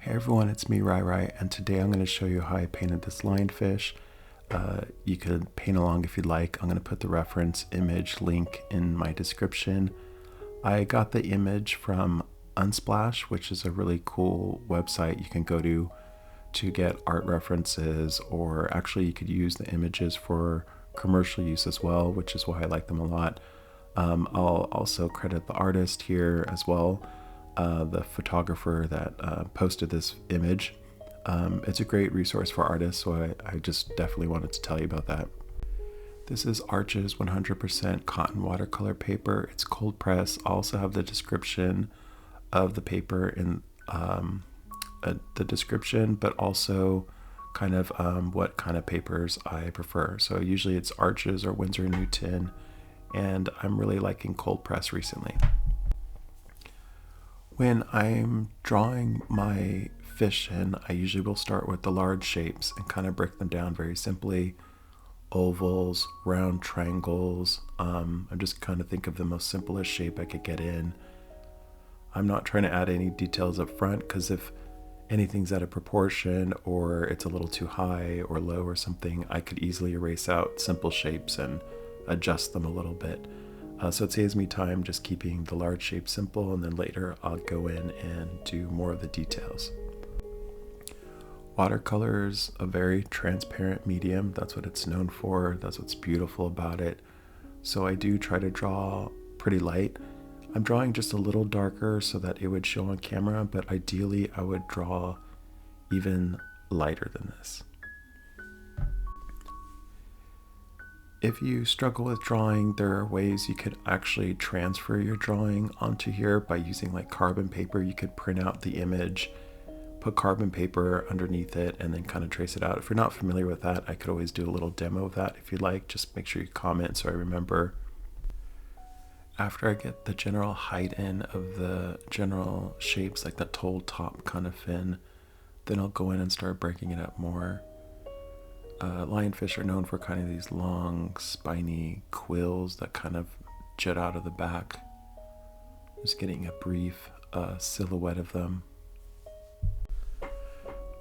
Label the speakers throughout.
Speaker 1: Hey everyone, it's me, Rai, and today I'm going to show you how I painted this lionfish. You could paint along if you'd like. I'm going to put the reference image link in my description. I got the image from Unsplash, which is a really cool website you can go to get art references, or actually you could use the images for commercial use as well, which is why I like them a lot. I'll also credit the artist here as well. The photographer that posted this image. It's a great resource for artists, so I just definitely wanted to tell you about that. This is Arch's 100% cotton watercolor paper. It's cold press. I also have the description of the paper in the description, but also kind of what kind of papers I prefer. So usually it's Arch's or Winsor & Newton, and I'm really liking cold press recently. When I'm drawing my fish in, I usually will start with the large shapes and kind of break them down very simply. Ovals, round triangles. I'm just kind of think of the most simplest shape I could get in. I'm not trying to add any details up front, because if anything's out of proportion or it's a little too high or low or something, I could easily erase out simple shapes and adjust them a little bit. So it saves me time just keeping the large shape simple, and then later I'll go in and do more of the details. Watercolor is a very transparent medium. That's what it's known for. That's what's beautiful about it. So I do try to draw pretty light. I'm drawing just a little darker so that it would show on camera, but ideally I would draw even lighter than this. If you struggle with drawing, there are ways you could actually transfer your drawing onto here by using like carbon paper. You could print out the image, put carbon paper underneath it, and then kind of trace it out. If you're not familiar with that, I could always do a little demo of that if you'd like. Just make sure you comment so I remember. After I get the general height in of the general shapes, like that whole top kind of fin, then I'll go in and start breaking it up more. Lionfish are known for kind of these long, spiny quills that kind of jut out of the back. Just getting a brief silhouette of them.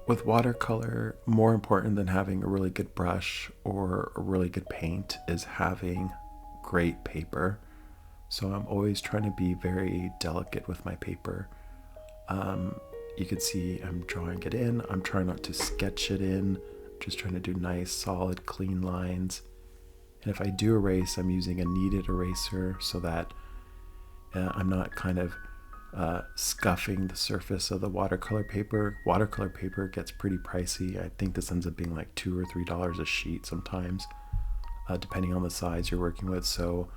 Speaker 1: With watercolor, more important than having a really good brush or a really good paint is having great paper. So I'm always trying to be very delicate with my paper. You can see I'm drawing it in. I'm trying not to sketch it in. Just trying to do nice, solid, clean lines. And if I do erase, I'm using a kneaded eraser so that I'm not kind of scuffing the surface of the watercolor paper. Watercolor paper gets pretty pricey. I think this ends up being like $2 or $3 a sheet sometimes, depending on the size you're working with. So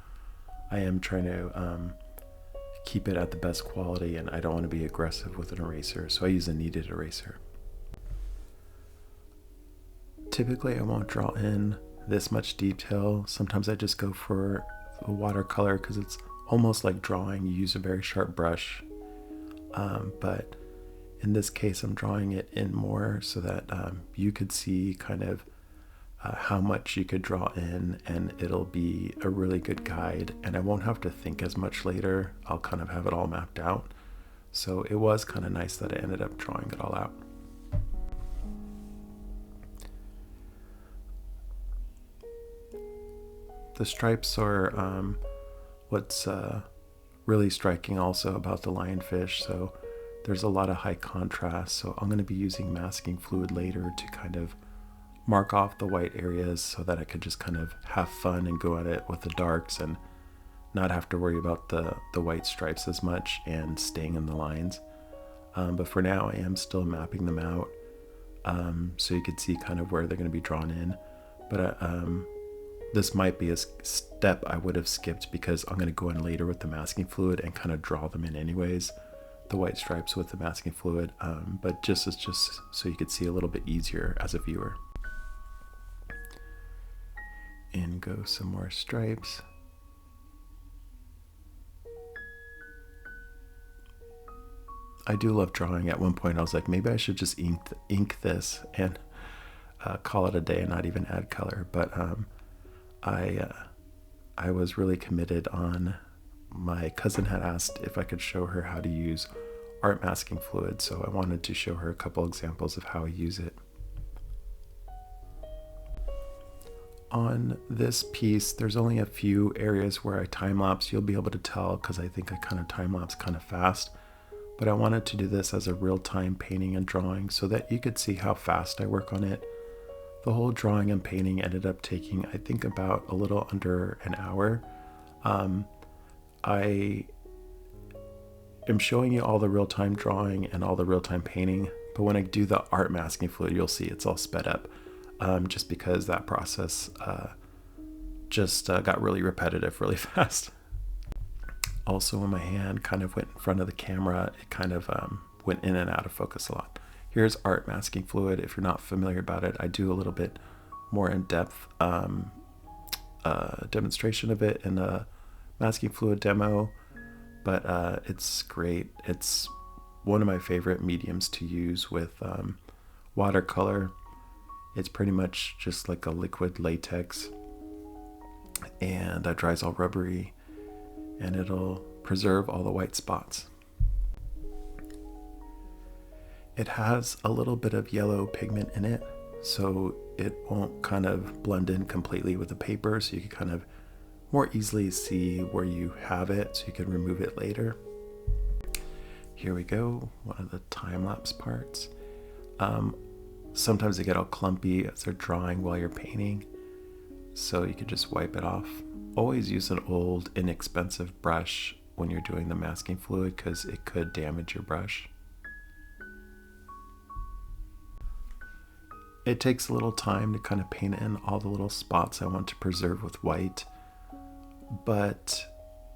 Speaker 1: I am trying to keep it at the best quality, and I don't want to be aggressive with an eraser, so I use a kneaded eraser. Typically I won't draw in this much detail. Sometimes I just go for the watercolor because it's almost like drawing. You use a very sharp brush, but in this case I'm drawing it in more so that you could see kind of how much you could draw in, and it'll be a really good guide, and I won't have to think as much later. I'll kind of have it all mapped out. So it was kind of nice that I ended up drawing it all out. The stripes are what's really striking also about the lionfish. So there's a lot of high contrast. So I'm going to be using masking fluid later to kind of mark off the white areas so that I could just kind of have fun and go at it with the darks and not have to worry about the white stripes as much and staying in the lines. But for now I am still mapping them out, so you could see kind of where they're going to be drawn in. But this might be a step I would have skipped because I'm going to go in later with the masking fluid and kind of draw them in anyways, the white stripes with the masking fluid, but just so you could see a little bit easier as a viewer. And go some more stripes. I do love drawing. At one point I was like, maybe I should just ink this and call it a day and not even add color, but I was really committed on, my cousin had asked if I could show her how to use art masking fluid, so I wanted to show her a couple examples of how I use it. On this piece, there's only a few areas where I time-lapse. You'll be able to tell because I think I kind of time-lapse kind of fast, but I wanted to do this as a real-time painting and drawing so that you could see how fast I work on it. The whole drawing and painting ended up taking, I think, about a little under an hour. I am showing you all the real-time drawing and all the real-time painting, but when I do the art masking fluid, you'll see it's all sped up. Just because that process got really repetitive really fast. Also, when my hand kind of went in front of the camera, it kind of went in and out of focus a lot. Here's art masking fluid. If you're not familiar about it, I do a little bit more in-depth demonstration of it in a masking fluid demo, but it's great. It's one of my favorite mediums to use with watercolor. It's pretty much just like a liquid latex, and that dries all rubbery, and it'll preserve all the white spots. It has a little bit of yellow pigment in it, so it won't kind of blend in completely with the paper, so you can kind of more easily see where you have it, so you can remove it later. Here we go, one of the time-lapse parts. Sometimes they get all clumpy as they're drawing while you're painting, so you can just wipe it off. Always use an old, inexpensive brush when you're doing the masking fluid because it could damage your brush. It takes a little time to kind of paint in all the little spots I want to preserve with white, but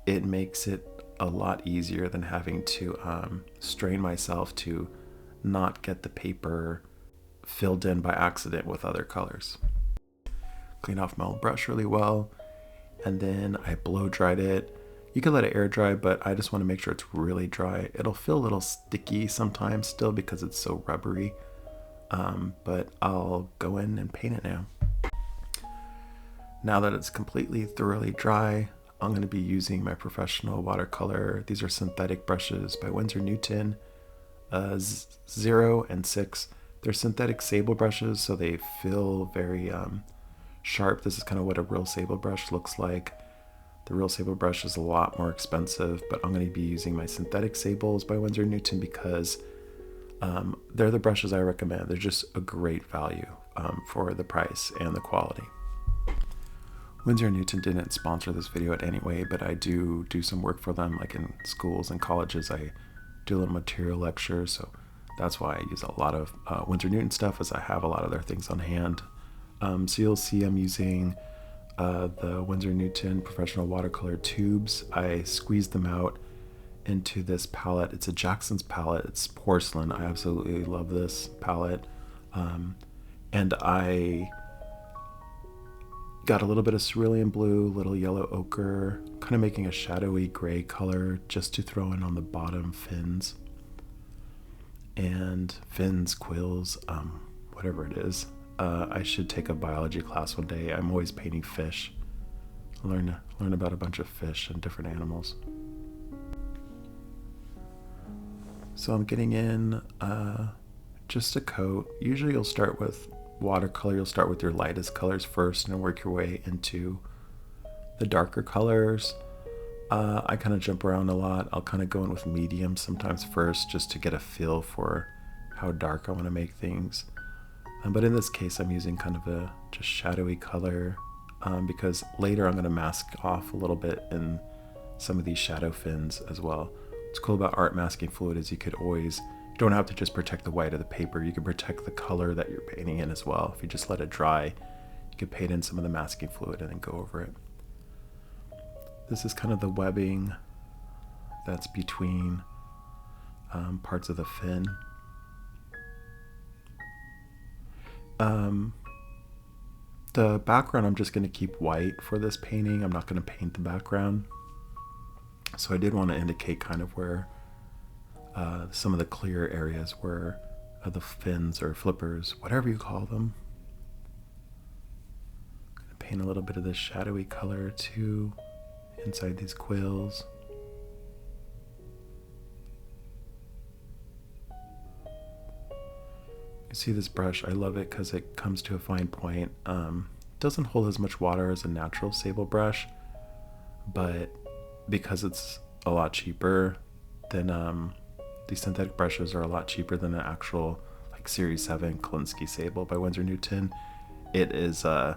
Speaker 1: it makes it a lot easier than having to strain myself to not get the paper filled in by accident with other colors. Clean off my old brush really well, and then I blow dried it. You can let it air dry, but I just want to make sure it's really dry. It'll feel a little sticky sometimes still because it's so rubbery, but I'll go in and paint it now. Now that it's completely thoroughly dry, I'm going to be using my professional watercolor. These are synthetic brushes by Winsor Newton, 0 and 6. They're synthetic sable brushes, so they feel very sharp. This is kind of what a real sable brush looks like. The real sable brush is a lot more expensive, but I'm going to be using my synthetic sables by Winsor Newton because they're the brushes I recommend. They're just a great value for the price and the quality. Winsor Newton didn't sponsor this video in any way, but I do some work for them, like in schools and colleges. I do little material lectures, so that's why I use a lot of Winsor Newton stuff, as I have a lot of their things on hand. So you'll see I'm using the Winsor Newton professional watercolor tubes. I squeezed them out into this palette. It's a Jackson's palette. It's porcelain. I absolutely love this palette. And I got a little bit of cerulean blue, little yellow ochre, kind of making a shadowy gray color just to throw in on the bottom fins. And fins, quills, whatever it is. I should take a biology class one day. I'm always painting fish. Learn about a bunch of fish and different animals. So I'm getting in just a coat. Usually you'll start with watercolor. You'll start with your lightest colors first and work your way into the darker colors. I kind of jump around a lot. I'll kind of go in with medium sometimes first just to get a feel for how dark I want to make things. But in this case, I'm using kind of a just shadowy color because later I'm going to mask off a little bit in some of these shadow fins as well. What's cool about art masking fluid is you don't have to just protect the white of the paper. You can protect the color that you're painting in as well. If you just let it dry, you can paint in some of the masking fluid and then go over it. This is kind of the webbing that's between parts of the fin. The background I'm just going to keep white for this painting. I'm not going to paint the background. So I did want to indicate kind of where some of the clear areas were the fins or flippers, whatever you call them. I'm going to paint a little bit of this shadowy color too inside these quills. You see this brush, I love it because it comes to a fine point. Doesn't hold as much water as a natural sable brush, but because it's a lot cheaper than these synthetic brushes are a lot cheaper than the actual like Series 7 Kolinsky Sable by Winsor Newton. It is I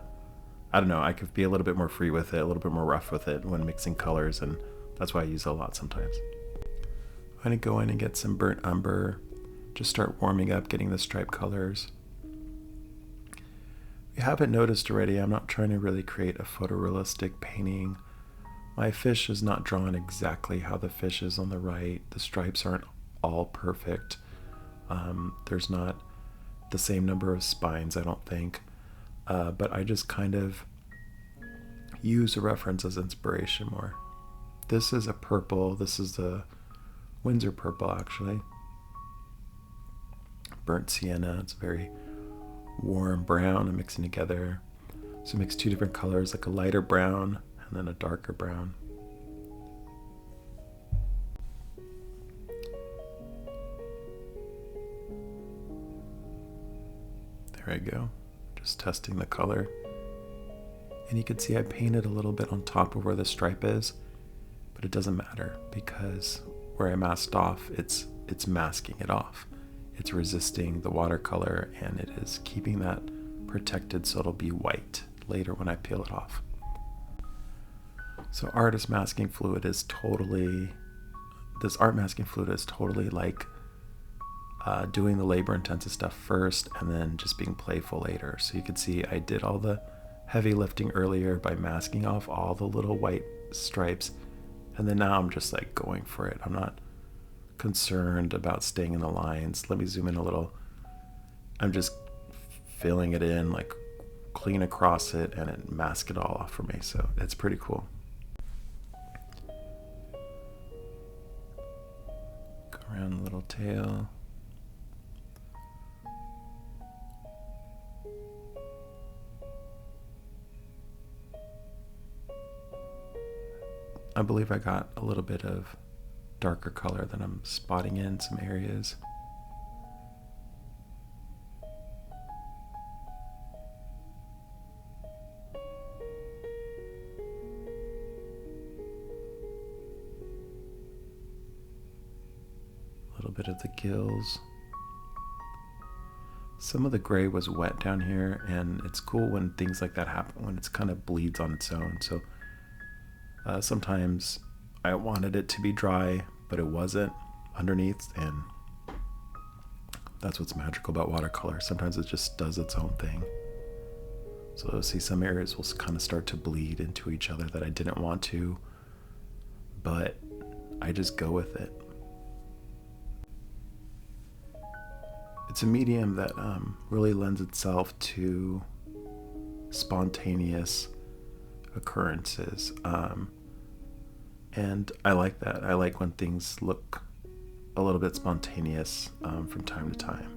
Speaker 1: don't know, I could be a little bit more free with it, a little bit more rough with it when mixing colors, and that's why I use it a lot sometimes. I'm gonna go in and get some burnt umber, just start warming up, getting the stripe colors. If you haven't noticed already, I'm not trying to really create a photorealistic painting. My fish is not drawn exactly how the fish is on the right. The stripes aren't all perfect. There's not the same number of spines, I don't think. But I just kind of use a reference as inspiration more. This is a purple. This is the Winsor purple, actually. Burnt sienna. It's very warm brown. I'm mixing together. So mix two different colors, like a lighter brown and then a darker brown. There I go. Just testing the color. And you can see I painted a little bit on top of where the stripe is, but it doesn't matter because where I masked off, it's masking it off. It's resisting the watercolor and it is keeping that protected so it'll be white later when I peel it off. So artist masking fluid is totally, this art masking fluid is totally like doing the labor intensive stuff first and then just being playful later. So you can see I did all the heavy lifting earlier by masking off all the little white stripes, and then now I'm just like going for it. I'm not concerned about staying in the lines. Let me zoom in a little. I'm just filling it in, like clean across it, and it masks it all off for me. So it's pretty cool. Go around the little tail. I believe I got a little bit of darker color that I'm spotting in some areas. A little bit of the gills. Some of the gray was wet down here, and it's cool when things like that happen, when it's kind of bleeds on its own. So sometimes I wanted it to be dry, but it wasn't underneath, and that's what's magical about watercolor. Sometimes it just does its own thing. So you'll see some areas will kind of start to bleed into each other that I didn't want to, but I just go with it. It's a medium that really lends itself to spontaneous occurrences. And I like that. I like when things look a little bit spontaneous from time to time,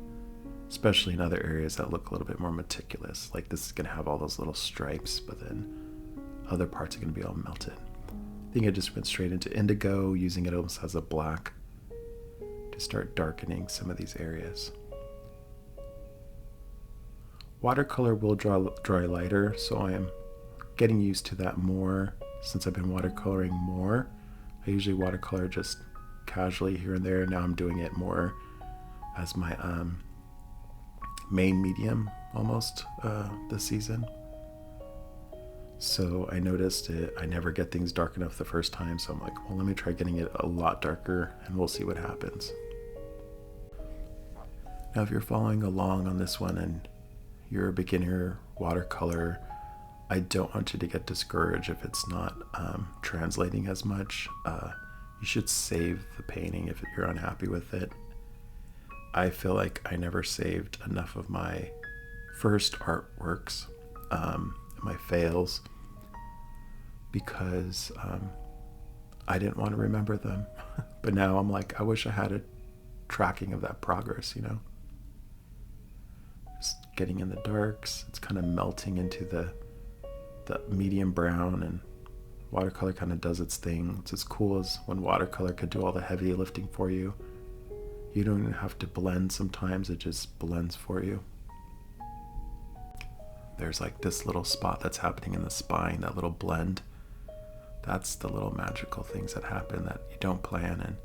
Speaker 1: especially in other areas that look a little bit more meticulous. Like this is going to have all those little stripes, but then other parts are going to be all melted. I think I just went straight into indigo, using it almost as a black to start darkening some of these areas. Watercolor will dry lighter, so I am getting used to that more since I've been watercoloring more. I usually watercolor just casually here and there. Now I'm doing it more as my main medium almost this season. So I noticed it. I never get things dark enough the first time, so I'm like, well, let me try getting it a lot darker and we'll see what happens. Now if you're following along on this one and you're a beginner watercolor, I don't want you to get discouraged if it's not translating as much. You should save the painting if you're unhappy with it. I feel like I never saved enough of my first artworks, my fails, because I didn't want to remember them. But now I'm like, I wish I had a tracking of that progress, you know? Just getting in the darks, it's kind of melting into the medium brown, and watercolor kind of does its thing. It's as cool as when watercolor could do all the heavy lifting for you. You don't even have to blend sometimes, it just blends for you. There's like this little spot that's happening in the spine, that little blend. That's the little magical things that happen that you don't plan, and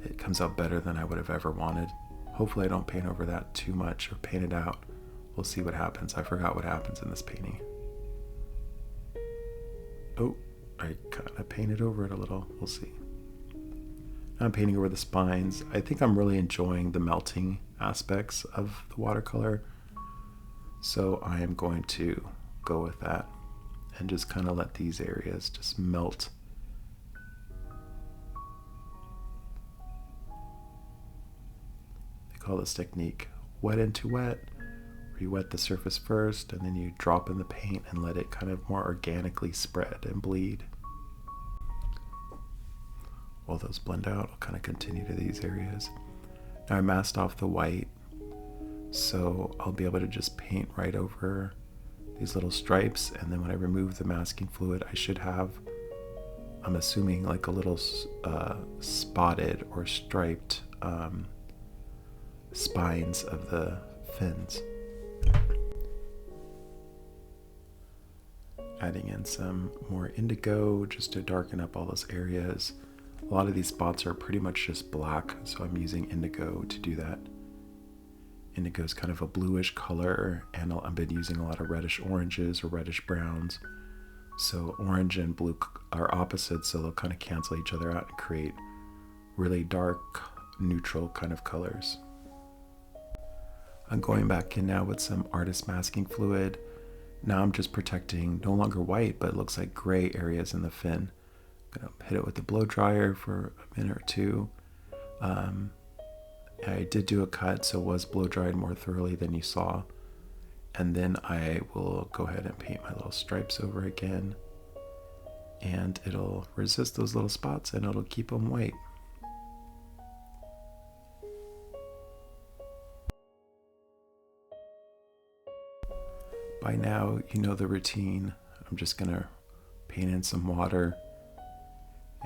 Speaker 1: it comes out better than I would have ever wanted. Hopefully I don't paint over that too much or paint it out. We'll see what happens. I forgot what happens in this painting. Oh, I kind of painted over it a little. We'll see. Now I'm painting over the spines. I think I'm really enjoying the melting aspects of the watercolor. So I am going to go with that and just kind of let these areas just melt. They call this technique wet into wet, where you wet the surface first and then you drop in the paint and let it kind of more organically spread and bleed. While those blend out, I'll kind of continue to these areas. Now I masked off the white, so I'll be able to just paint right over these little stripes, and then when I remove the masking fluid, I should have, I'm assuming, like a little spotted or striped spines of the fins. Adding in some more indigo just to darken up all those areas. A lot of these spots are pretty much just black, so I'm using indigo to do that. Indigo is kind of a bluish color, and I've been using a lot of reddish oranges or reddish browns. So orange and blue are opposites, so they'll kind of cancel each other out and create really dark, neutral kind of colors. I'm going back in now with some artist masking fluid. Now I'm just protecting no longer white, but it looks like gray areas in the fin. I'm gonna hit it with the blow dryer for a minute or two. I did do a cut, so it was blow dried more thoroughly than you saw. And then I will go ahead and paint my little stripes over again. And it'll resist those little spots and it'll keep them white. By now, you know the routine. I'm just gonna paint in some water,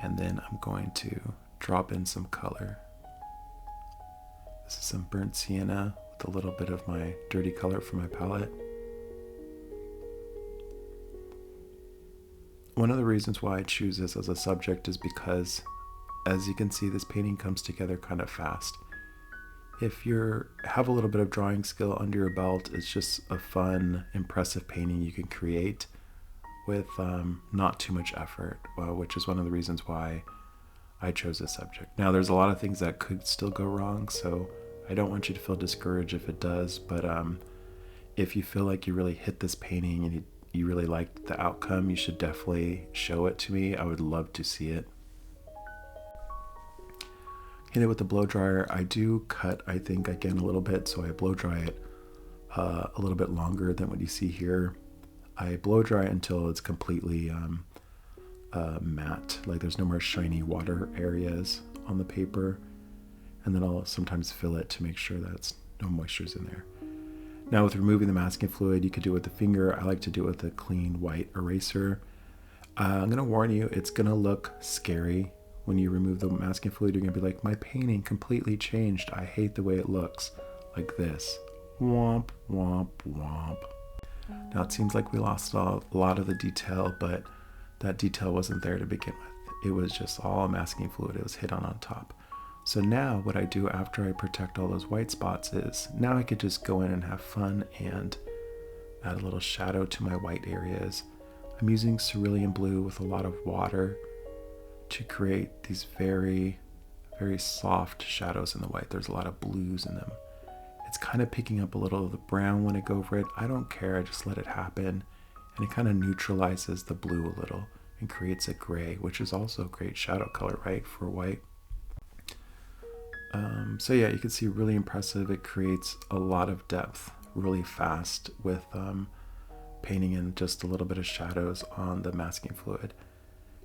Speaker 1: and then I'm going to drop in some color. This is some burnt sienna with a little bit of my dirty color from my palette. One of the reasons why I choose this as a subject is because, as you can see, this painting comes together kind of fast. If you have a little bit of drawing skill under your belt, it's just a fun, impressive painting you can create with not too much effort, which is one of the reasons why I chose this subject. Now, there's a lot of things that could still go wrong, so I don't want you to feel discouraged if it does, but if you feel like you really hit this painting and you really liked the outcome, you should definitely show it to me. I would love to see it. Hit it with the blow dryer. I do cut, I think, again a little bit, so I blow dry it a little bit longer than what you see here. I blow dry it until it's completely matte, like there's no more shiny water areas on the paper, and then I'll sometimes fill it to make sure that no moisture's in there. Now with removing the masking fluid, you could do it with the finger. I like to do it with a clean white eraser. I'm gonna warn you, it's gonna look scary. When you remove the masking fluid, you're gonna be like, my painting completely changed. I hate the way it looks. Like this. Womp, womp, womp. Now it seems like we lost a lot of the detail, but that detail wasn't there to begin with. It was just all masking fluid. It was hit on top. So now what I do after I protect all those white spots is, now I could just go in and have fun and add a little shadow to my white areas. I'm using cerulean blue with a lot of water to create these very, very soft shadows in the white. There's a lot of blues in them. It's kind of picking up a little of the brown when I go over it. I don't care, I just let it happen. And it kind of neutralizes the blue a little and creates a gray, which is also a great shadow color, right, for white. So yeah, you can see really impressive. It creates a lot of depth really fast with painting in just a little bit of shadows on the masking fluid.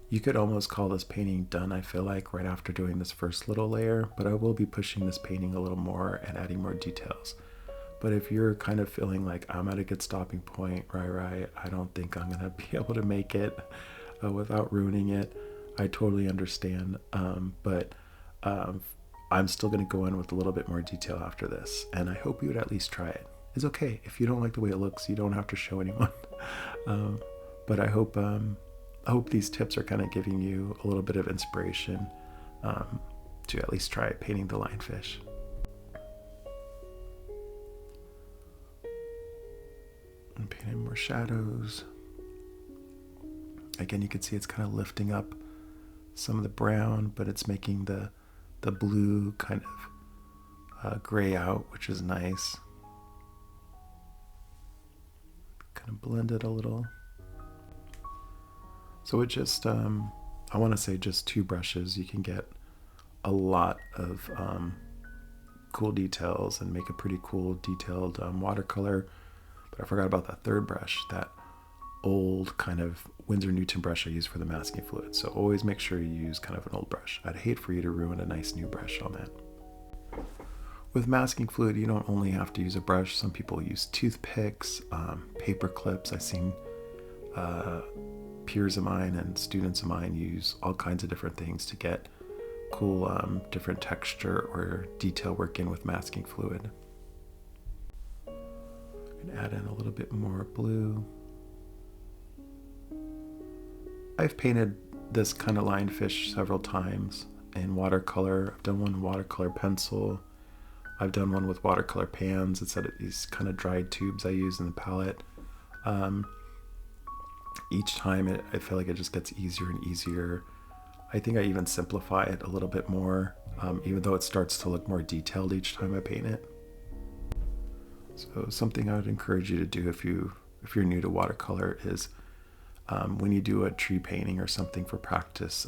Speaker 1: You could almost call this painting done, I feel like, right after doing this first little layer, but I will be pushing this painting a little more and adding more details. But if you're kind of feeling like I'm at a good stopping point, right, I don't think I'm gonna be able to make it without ruining it, I totally understand. But I'm still going to go in with a little bit more detail after this, and I hope you would at least try it. It's okay. If you don't like the way it looks, you don't have to show anyone. But I hope these tips are kind of giving you a little bit of inspiration to at least try painting the lionfish. And painting more shadows. Again, you can see it's kind of lifting up some of the brown, but it's making the blue kind of gray out, which is nice. Kind of blend it a little. So it just, I want to say just 2 brushes, you can get a lot of cool details and make a pretty cool detailed watercolor. But I forgot about that 3rd brush, that old kind of Winsor Newton brush I use for the masking fluid. So always make sure you use kind of an old brush. I'd hate for you to ruin a nice new brush on that. With masking fluid, you don't only have to use a brush. Some people use toothpicks, paper clips. I've seen peers of mine and students of mine use all kinds of different things to get cool different texture or detail work in with masking fluid. I'm gonna add in a little bit more blue. I've painted this kind of lionfish several times in watercolor. I've done one in watercolor pencil. I've done one with watercolor pans. It's these kind of dried tubes I use in the palette. Each time I feel like it just gets easier and easier. I think I even simplify it a little bit more, even though it starts to look more detailed each time I paint it. So something I would encourage you to do if you're new to watercolor is when you do a tree painting or something for practice,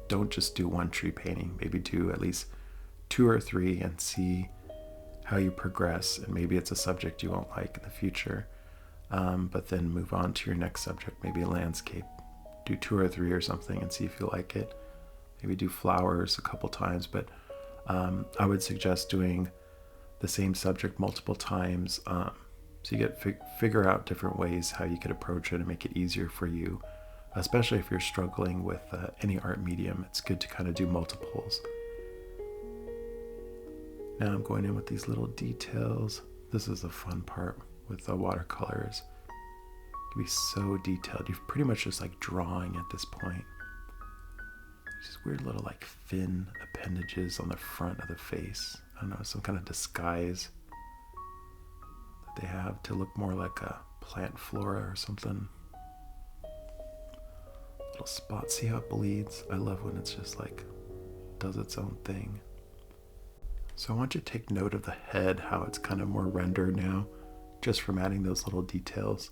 Speaker 1: don't just do one tree painting. Maybe do at least 2 or 3 and see how you progress. And maybe it's a subject you won't like in the future, but then move on to your next subject, maybe a landscape. Do 2 or 3 or something and see if you like it. Maybe do flowers a couple times, but I would suggest doing the same subject multiple times. So you figure out different ways how you could approach it and make it easier for you, especially if you're struggling with any art medium. It's good to kind of do multiples. Now I'm going in with these little details. This is the fun part with the watercolors. It can be so detailed. You're pretty much just like drawing at this point. These weird little like fin appendages on the front of the face. I don't know, some kind of disguise they have to look more like a plant flora or something. Little spot, see how it bleeds? I love when it's just like does its own thing. So I want you to take note of the head, how it's kind of more rendered now, just from adding those little details.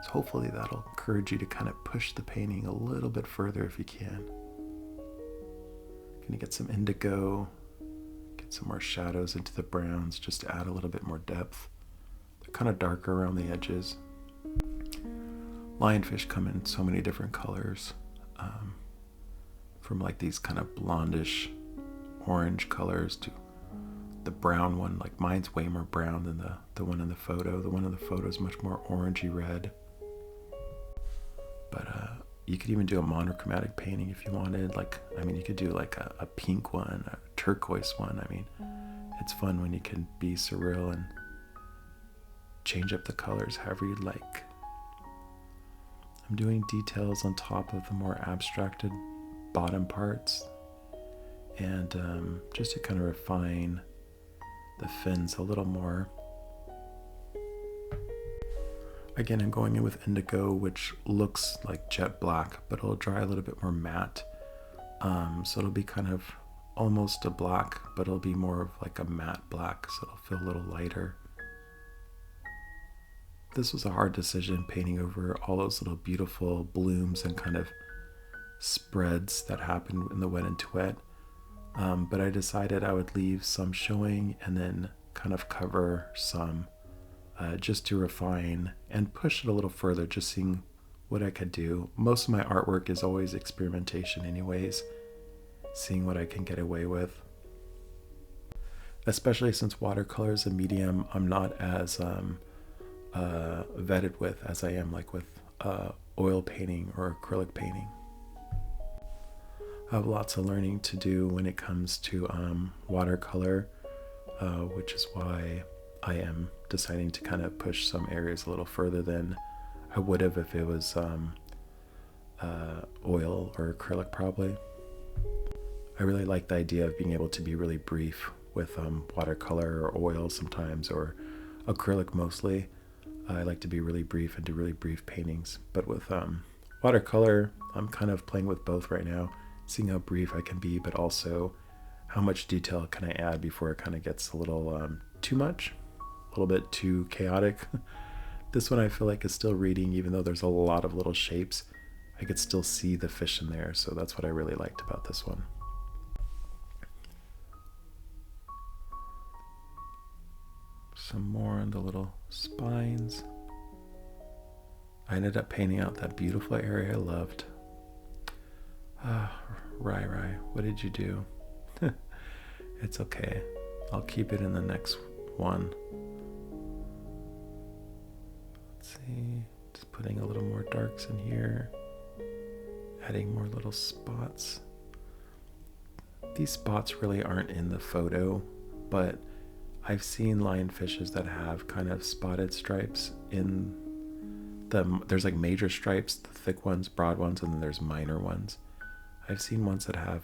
Speaker 1: So hopefully that'll encourage you to kind of push the painting a little bit further if you can. Gonna get some indigo, get some more shadows into the browns just to add a little bit more depth. Kind of darker around the edges. Lionfish come in so many different colors, from like these kind of blondish orange colors to the brown one. Like mine's way more brown than the one in the photo. The one in the photo is much more orangey red. But you could even do a monochromatic painting if you wanted. Like, I mean, you could do like a pink one, a turquoise one. I mean, it's fun when you can be surreal and change up the colors however you'd like. I'm doing details on top of the more abstracted bottom parts, and just to kind of refine the fins a little more. Again, I'm going in with indigo, which looks like jet black, but it'll dry a little bit more matte. So it'll be kind of almost a black, but it'll be more of like a matte black, so it'll feel a little lighter. This was a hard decision, painting over all those little beautiful blooms and kind of spreads that happened in the wet into wet. But I decided I would leave some showing and then kind of cover some just to refine and push it a little further, just seeing what I could do. Most of my artwork is always experimentation anyways, seeing what I can get away with. Especially since watercolor is a medium I'm not as vetted with as I am like with oil painting or acrylic painting. I have lots of learning to do when it comes to watercolor, which is why I am deciding to kind of push some areas a little further than I would have if it was oil or acrylic probably. I really like the idea of being able to be really brief with watercolor or oil sometimes, or acrylic mostly. I like to be really brief and do really brief paintings. But with watercolor, I'm kind of playing with both right now, seeing how brief I can be, but also how much detail can I add before it kind of gets a little too much, a little bit too chaotic. This one I feel like is still reading, even though there's a lot of little shapes. I could still see the fish in there, so that's what I really liked about this one. Some more on the little spines. I ended up painting out that beautiful area I loved. Rai, what did you do? It's okay. I'll keep it in the next one. Let's see. Just putting a little more darks in here. Adding more little spots. These spots really aren't in the photo, but I've seen lionfishes that have kind of spotted stripes in them. There's like major stripes, the thick ones, broad ones, and then there's minor ones. I've seen ones that have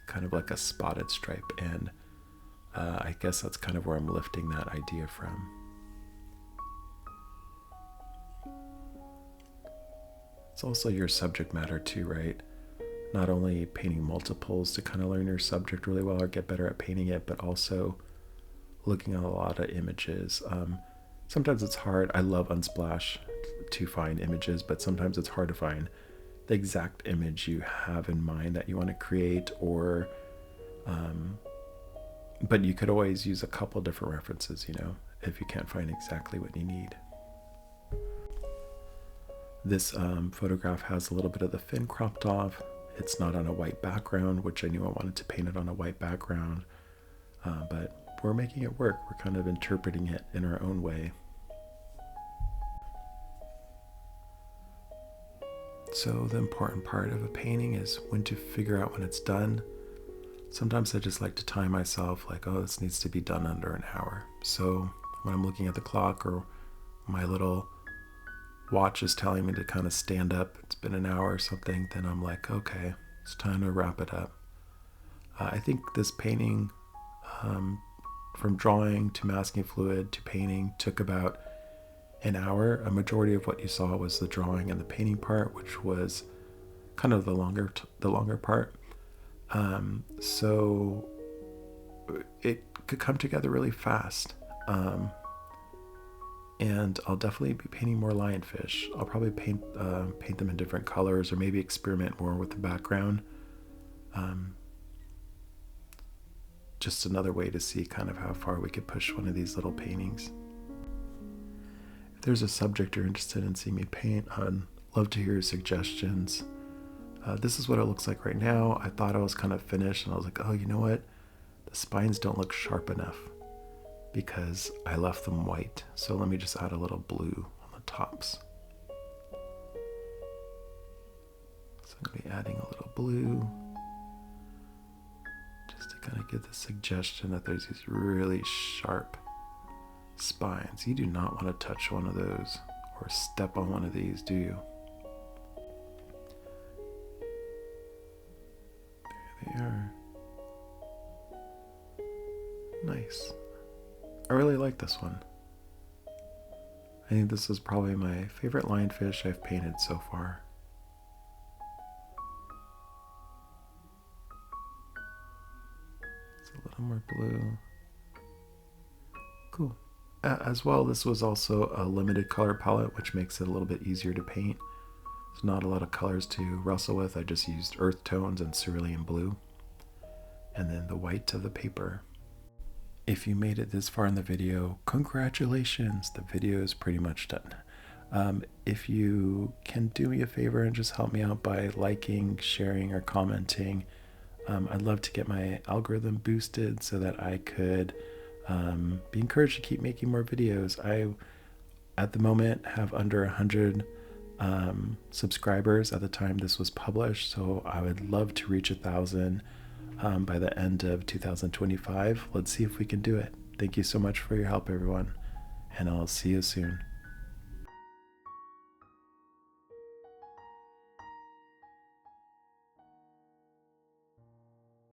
Speaker 1: kind of like a spotted stripe, and I guess that's kind of where I'm lifting that idea from. It's also your subject matter too, right? Not only painting multiples to kind of learn your subject really well or get better at painting it, but also looking at a lot of images. Sometimes it's hard. I love Unsplash to find images, but sometimes it's hard to find the exact image you have in mind that you want to create, or but you could always use a couple different references, you know, if you can't find exactly what you need. This photograph has a little bit of the fin cropped off. It's not on a white background, which I knew I wanted to paint it on a white background, but we're making it work. We're kind of interpreting it in our own way. So the important part of a painting is when to figure out when it's done. Sometimes I just like to time myself, like, oh, this needs to be done under an hour. So when I'm looking at the clock or my little watch is telling me to kind of stand up, it's been an hour or something, then I'm like, okay, it's time to wrap it up. I think this painting, from drawing to masking fluid to painting, took about an hour. A majority of what you saw was the drawing and the painting part, which was kind of the longer part. So it could come together really fast. And I'll definitely be painting more lionfish. I'll probably paint them in different colors, or maybe experiment more with the background. Just another way to see kind of how far we could push one of these little paintings. If there's a subject you're interested in seeing me paint, I'd love to hear your suggestions. This is what it looks like right now. I thought I was kind of finished, and I was like, oh, you know what? The spines don't look sharp enough because I left them white. So let me just add a little blue on the tops. So I'm going to be adding a little blue just to kind of give the suggestion that there's these really sharp spines. You do not want to touch one of those or step on one of these, do you? There they are. Nice. I really like this one. I think this is probably my favorite lionfish I've painted so far. It's a little more blue. Cool. As well, this was also a limited color palette, which makes it a little bit easier to paint. There's not a lot of colors to wrestle with. I just used earth tones and cerulean blue, and then the white of the paper. If you made it this far in the video, congratulations, the video is pretty much done. If you can do me a favor and just help me out by liking, sharing, or commenting, I'd love to get my algorithm boosted so that I could be encouraged to keep making more videos. I, at the moment, have under 100 subscribers at the time this was published, so I would love to reach 1,000 by the end of 2025. Let's see if we can do it. Thank you so much for your help, everyone, and I'll see you soon.